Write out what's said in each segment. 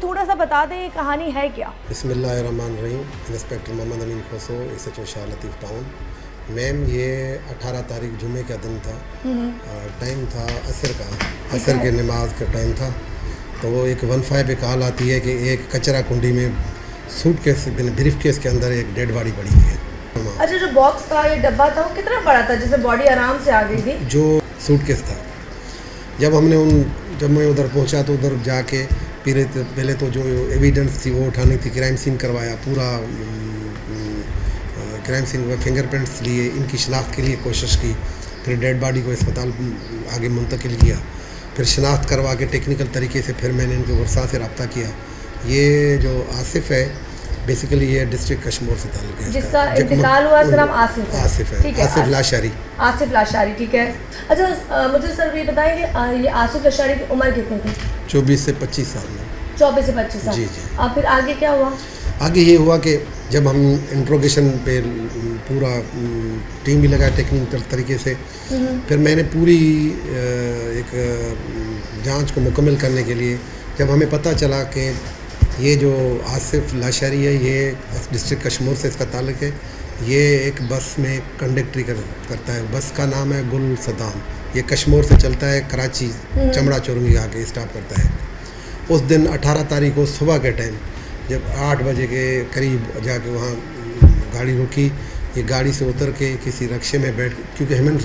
थोड़ा सा बता दें ये कहानी है क्या? बिस्मिल्लाहिर्रहमानिर्रहीम। इंस्पेक्टर मोहम्मद अमीन खोसो, SHO Shah Latif town. Ma'am, ये 18 तारीख जुमे का दिन था। टाइम था असर का, असर के नमाज का टाइम था। तो वो एक 15 पे कॉल आती है कि एक कचरा कुंडी में सूटकेस ब्रीफ केस के अंदर एक डेड बॉडी पड़ी हुई है। अच्छा, जो बॉक्स था, ये डब्बा था, वो कितना बड़ा था जिसमें बॉडी आराम से आ गई थी? जो सूटकेस था, जब मैं उधर पहुंचा तो उधर जाके पहले तो जो एविडेंस थी वो उठानी थी। क्राइम सीन करवाया पूरा, क्राइम सीन में फिंगरप्रिंट्स लिए, इनकी शनाख्त के लिए कोशिश की। फिर डेड बॉडी को अस्पताल आगे मुंतकिल किया। फिर शनाख्त करवा के टेक्निकल तरीके से फिर मैंने इनके वर्षा से रब्ता किया। ये जो आसिफ है, बेसिकली ये डिस्ट्रिक्ट कश्मीर से ताल्लुक है। जिसका इंतकाल हुआ सर, आसिफ है, ठीक है, आसिफ लाशारी। आसिफ लाशारी, ठीक है। अच्छा, मुझे सर ये बताएं कि ये आसिफ लाशारी की उम्र कितनी थी? 24 से 25 साल में। 24 से 25 साल। जी जी। और फिर आगे क्या हुआ? आगे ये हुआ कि जब हम इंट्रोगेशन पे पूरा टीम भी लगा टेक्निकल तरीके से, फिर मैंने पूरी एक जांच को मुकम्मल करने के लिए, जब हमें पता चला कि ये जो आसिफ लाशारी है, ये डिस्ट्रिक्ट कश्मीर से इसका ताल्लुक़ है। ये एक बस में कंडक्टरी करता है। बस का नाम है गुल सदाम। ये कश्मीर से चलता है, कराची चमड़ा चौरंगी आके स्टॉप करता है। उस दिन 18 तारीख को सुबह के टाइम जब 8 बजे के करीब जाके वहाँ गाड़ी रुकी, ये गाड़ी से उतर के किसी रक्शे में बैठ, क्योंकि हमें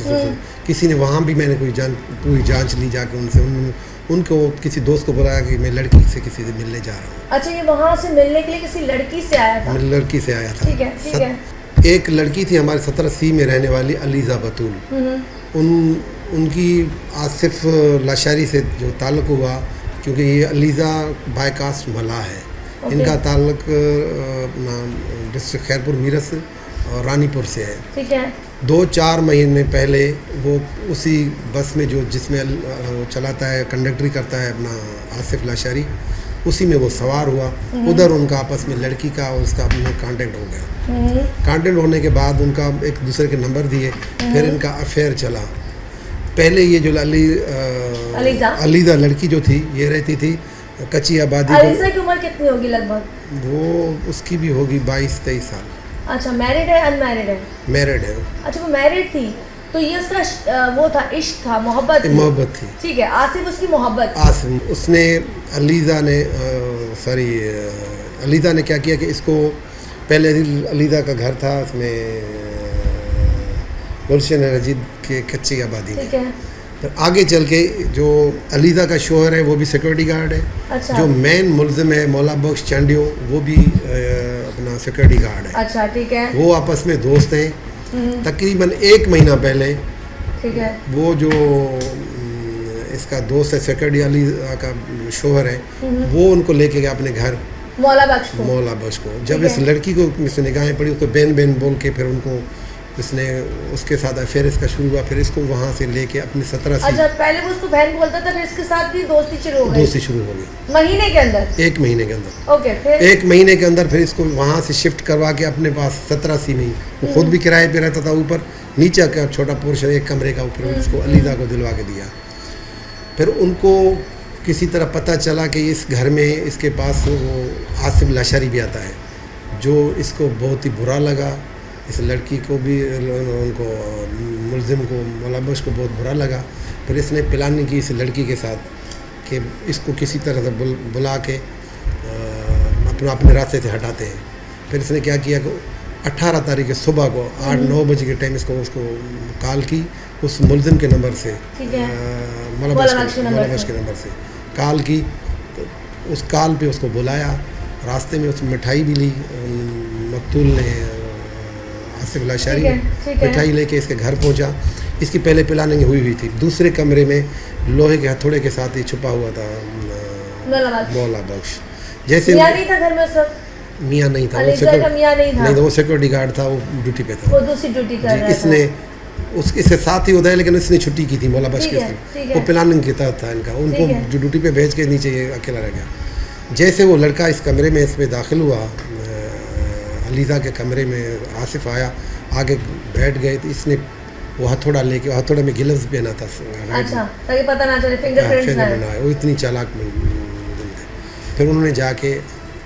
किसी ने वहाँ भी मैंने पूरी जांच ली जाके उनसे, उनको किसी दोस्त को बुलाया कि मैं लड़की से किसी से मिलने जा रहा हूँ। अच्छा, ये वहाँ से मिलने के लिए किसी लड़की से आया था? लड़की से आया था। ठीक है, ठीक है। एक लड़की थी हमारे 17C में रहने वाली अलीज़ा बतूल। उनकी आसिफ लाशारी से जो ताल्लुक़ हुआ, क्योंकि ये अलीज़ा बाय कास्ट मला है। इनका ताल्लुक़ अपना डिस्ट्रिक्ट खैरपुर मीरस और रानीपुर से है। ठीक है। 2-4 महीने पहले वो उसी बस में जिसमें वो चलाता है, कंडक्टरी करता है अपना आसिफ लाशारी, उसी में वो सवार हुआ। उधर उनका आपस में लड़की का और उसका अपना कांटेक्ट हो गया। कांटेक्ट होने के बाद उनका एक दूसरे के नंबर दिए, फिर इनका अफेयर चला। पहले ये जो अलीज़ा लड़की जो थी, ये रहती थी कच्ची आबादी। अलीज़ा की उम्र कितनी होगी लगभग? वो उसकी भी होगी 22-23 साल। अच्छा, मैरिड है अनमैरिड है? मैरिड है। अच्छा, वो मैरिड थी, तो ये उसका वो था, इश्क था, मोहब्बत थी। ठीक है, आसिफ उसकी मोहब्बत। आसिफ उसने अलीज़ा ने क्या किया कि इसको, पहले अलीज़ा का घर था उसमें गुलशन रजीद के कच्ची आबादी में। ठीक है। तो आगे चल के जो अलीज़ा का शोहर है वो भी सिक्योरिटी गार्ड है। अच्छा। जो मेन मुलजिम है मौला बख्श चांडियो, वो भी अपना सिक्योरिटी गार्ड है। अच्छा, ठीक है। वो आपस में दोस्त हैं। तकरीबन 1 महीना पहले, ठीक है, वो जो इसका दोस्त है सिक्योरिटी अलीज़ा का शोहर है, वो उनको लेके गया अपने घर, मौला बख्श को। जब इस लड़की को इससे निगाहें पड़ी, उसको बेन बोल के फिर उनको इसने उसके साथ अफेयर इसका शुरू हुआ। फिर इसको वहाँ से लेके अपनी 17 अच्छा, पहले वो उसको बहन बोलता था, फिर इसके साथ भी दोस्ती शुरू हो गई महीने के अंदर? 1 महीने के अंदर। ओके, फिर 1 महीने के अंदर फिर इसको वहाँ से शिफ्ट करवा के अपने पास 17C में ही, वो खुद भी किराए पे रहता था। ऊपर नीचे का छोटा पोर्शन, एक कमरे का ऊपर, इसको अलीज़ा को दिलवा के दिया। फिर उनको किसी तरह पता चला कि इस घर में इसके पास वो आसिफ लाशारी भी आता है, जो इसको बहुत ही बुरा लगा। इस लड़की को भी, उनको मुलजिम को, मौला बख्श को बहुत बुरा लगा। फिर इसने प्लानिंग की इस लड़की के साथ कि इसको किसी तरह से बुला के अपने रास्ते से हटाते हैं। फिर इसने क्या किया कि 18 तारीख सुबह को 8-9 बजे के टाइम उसको कॉल की, उस मुलजिम के नंबर से, मौला बख्श के नंबर से कॉल की। तो उस कॉल पे उसको बुलाया। रास्ते में उस मिठाई भी ली मकतूल ने, आसिफ लाशारी ने मिठाई लेके इसके घर पहुंचा। इसकी पहले प्लानिंग हुई थी। दूसरे कमरे में लोहे के हथौड़े के साथ ही छुपा हुआ था मौला बख्श। जैसे मियां नहीं था घर में उस वक्त? मियां नहीं था, वो सिक्योरिटी गार्ड था, वो ड्यूटी पे था, वो दूसरी ड्यूटी कर रहा था। इसने इसके साथ ही होता है, लेकिन इसने छुट्टी की थी मौला बख्श के। वो प्लानिंग के तहत था इनका। उनको जो ड्यूटी पे भेज के नीचे ये अकेला रह गया। जैसे वो लड़का इस कमरे में इसमें दाखिल हुआ, अलीज़ा के कमरे में आसिफ आया, आगे बैठ गए, तो इसने वो हथौड़ा लेके, हथौड़े में गिलव्स पहना था। अच्छा, ताकि पता ना चले, फिंगरप्रिंट्स ना आए। वो इतनी चालाक फिर उन्होंने जाके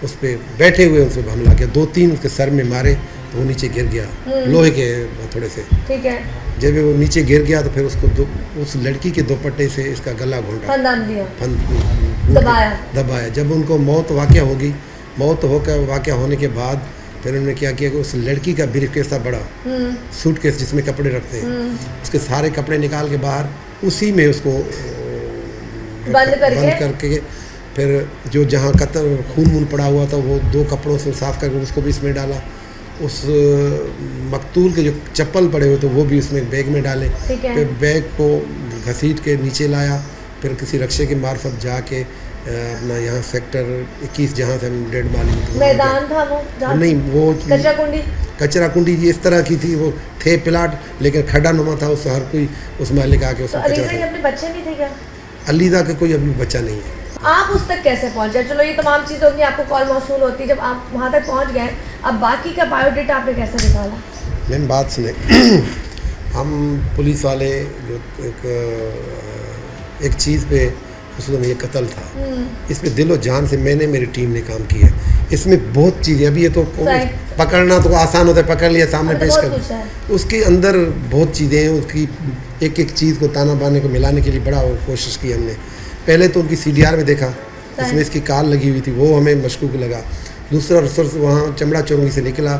उस पर बैठे हुए उस पर हमला किया, 2-3 उसके सर में मारे तो वो नीचे गिर गया लोहे के थोड़े से। ठीक है। जब वो नीचे गिर गया तो फिर उसको उस लड़की के दुपट्टे से इसका गला घोंटा, दबाया। जब उनको मौत वाक़या होगी, मौत होकर वाक़या होने के बाद फिर उन्होंने क्या किया कि उस लड़की का ब्रीफकेस था बड़ा, सूटकेस जिसमें कपड़े रखते हैं, उसके सारे कपड़े निकाल के बाहर उसी में उसको बंद करके फिर जो जहाँ खून वून पड़ा हुआ था वो 2 कपड़ों से साफ़ करके उसको भी इसमें डाला। उस मकतूल के जो चप्पल पड़े हुए थे वो भी उसमें बैग में डाले। फिर बैग को घसीट के नीचे लाया, फिर किसी रक्षे के मार्फत जाके अपना यहाँ सेक्टर 21 जहाँ से हम डेढ़ माली मैदान था वो नहीं, वो कचरा कुंडी इस तरह की थी। वो थे प्लाट लेकिन खड्डा नुमा था, उससे हर कोई उस महल का आके उसमें अलीज़ा के अपने बच्चे नहीं थे क्या? अलीज़ा के कोई अभी बच्चा नहीं है। आप उस तक कैसे पहुंचे? चलो ये तमाम चीज़ें होती हैं, आपको कॉल मौसूल होती है, जब आप वहाँ तक पहुँच गए, अब बाकी का बायोडेटा आपने कैसे निकाला? मैम बात सुने हम पुलिस वाले जो एक चीज़ पे उसमें ये कत्ल था, इसमें दिलो जान से मैंने मेरी टीम ने काम किया। इसमें बहुत चीज़ें, अभी ये तो पकड़ना तो आसान होता है, पकड़ लिया सामने पेश कर, उसके अंदर बहुत चीज़ें हैं। उसकी एक चीज़ को ताना बाने को मिलाने के लिए बड़ा कोशिश की हमने। पहले तो उनकी CDR में देखा, इसमें इसकी कार लगी हुई थी, वो हमें मशकूक लगा। दूसरा रिसर्च वहाँ चमड़ा चौरंगी से निकला,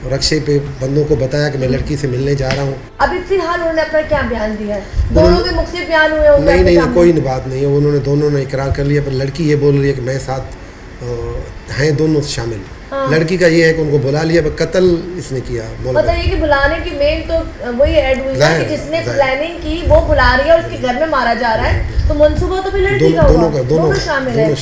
रक्षे पे बंदों को बताया कि मैं लड़की से मिलने जा रहा हूँ। अभी फिलहाल उन्होंने अपना क्या बयान दिया है? दोनों के मुख्तलिफ बयान हुए होंगे? नहीं, कोई बात नहीं है। उन्होंने दोनों ने इकरार कर लिया, पर लड़की ये बोल रही है कि मैं साथ हैं, दोनों शामिल। लड़की का ये है कि उनको बुला लिया, पर कत्ल इसने किया। मतलब ये कि बुलाने की मेन तो वही ऐड हुई है कि जिसने प्लानिंग की वो बुला रही है और उसके घर में मारा जा रहा है, तो मंसूबा तो फिर लड़की का होगा, दोनों शामिल है।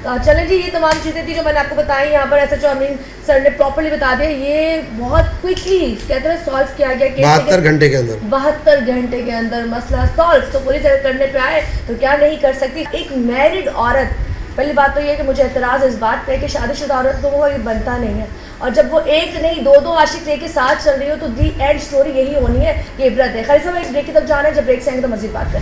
चलें जी, ये तमाम चीज़ें थी जो मैंने आपको बताई। यहाँ पर SHO अमीन सर ने प्रॉपर्ली बता दिया। ये बहुत क्विकली कहते हैं सॉल्व किया गया, 72 घंटे के अंदर मसला सॉल्व। तो पुलिस अगर करने पे आए तो क्या नहीं कर सकती। एक मैरिड औरत, पहली बात तो ये कि मुझे एतराज़ इस बात पे कि शादीशुदा औरतों को ये बनता नहीं है, और जब वो एक नहीं 2 आशिक लेके साथ चल रही हो तो दी एंड स्टोरी यही होनी है, ये इबरत है। खैर सब एक ब्रेक की तरफ जाना है, जब ब्रेक से आएंगे तो मज़ीद बात करें।